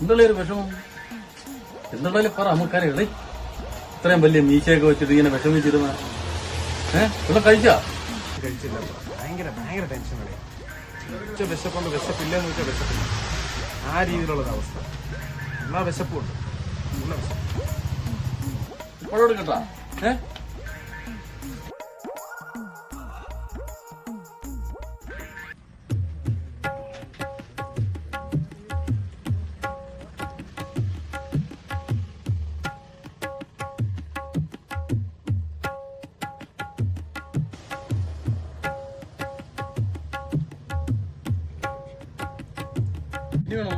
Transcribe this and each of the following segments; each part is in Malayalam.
എന്തുള്ള ഒരു വിഷമം? എന്തുള്ളതിൽ പറ നമുക്കറിയാം. ഇത്രയും വലിയ മീശയൊക്കെ വെച്ചിട്ട് ഇങ്ങനെ വിഷമിച്ചിരുന്ന ഇവിടെ കഴിച്ചില്ല. ഭയങ്കര ടെൻഷൻ വിശപ്പുണ്ട്, വിശപ്പില്ലെന്ന് വെച്ചാൽ വിശപ്പില്ല. ആ രീതിയിലുള്ളൊരു അവസ്ഥ. എന്നാ വിശപ്പുണ്ട്, നല്ല വിശപ്പ്. ഇപ്പോഴോട് കേട്ടാ ഇനി വേണോ?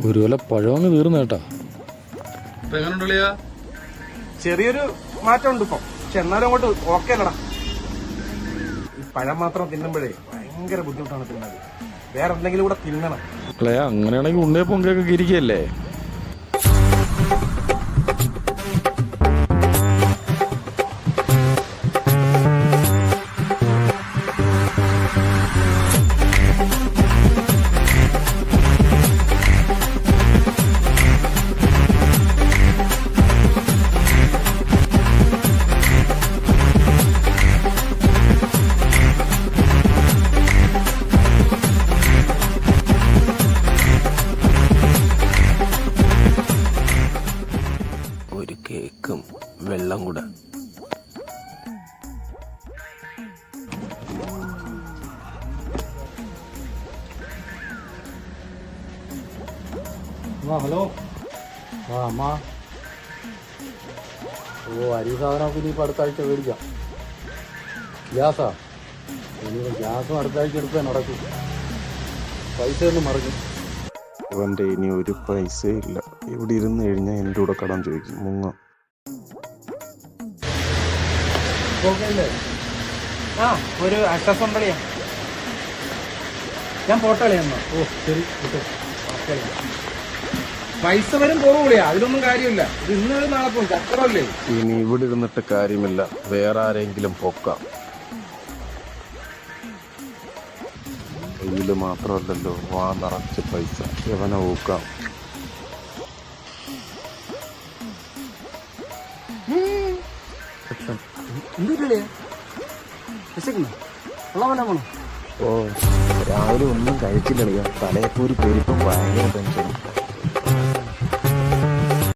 ഒരു കൊല പഴമങ്ങ് തീർന്നു കേട്ടാ. ഇപ്പൊ എങ്ങനെയുണ്ടല്ലയാ? ചെറിയൊരു മാറ്റമുണ്ട് ഇപ്പൊ, പക്ഷെ എന്നാലും അങ്ങോട്ട് ഓക്കെ അല്ലടാ. ഈ പഴം മാത്രം തിന്നുമ്പോഴേ ഭയങ്കര ബുദ്ധിമുട്ടാണ് തിന്നത്. വേറെ എന്തെങ്കിലും കൂടെ തിന്നണം. അങ്ങനെയാണെങ്കിൽ ഉണ്ണേ പൊങ്കയൊക്കെ ഇരിക്കല്ലേ. ഒരു കേക്കും വെള്ളം കൂടെ. ഹലോ. അമ്മ. അരി സാധനമൊക്കെ ഇനിയിപ്പോൾ അടുത്ത ആഴ്ച മേടിക്കാം. ഗ്യാസാ? ഇനിയിപ്പോൾ ഗ്യാസും അടുത്ത ആഴ്ച എടുത്താൽ നടക്കും. പൈസ ഒന്നും മറിഞ്ഞു. അവൻ്റെ ഇനി ഒരു പൈസയും ഇല്ല. ഇവിടെ ഇരുന്ന് കഴിഞ്ഞാൽ എൻ്റെ കൂടെ കടം ചോദിക്കും. ആ ഒരു ആശ്വാസം ഉണ്ടല്ലേ. ഞാൻ പോട്ടളിയാ. ശരി. പൈസ വരും പോകൂടിയാ, അതിലൊന്നും കാര്യമില്ല. ഇത് ഇന്നൊരു നാളെ പോകും. ചക്കറല്ലേ. ഇനി ഇവിടെ ഇരുന്നിട്ട് കാര്യമില്ല, വേറെ ആരെങ്കിലും പൊക്കാം. കയ്യിൽ മാത്രമല്ലല്ലോ, വാ നിറച്ച് പൈസ. എവനെ ഊക്കാം. ഓ രാവിലെ ഒന്നും കഴിച്ചില്ല. തലയപ്പൂരി പെരുപ്പം ഭയങ്കര ടെൻഷൻ.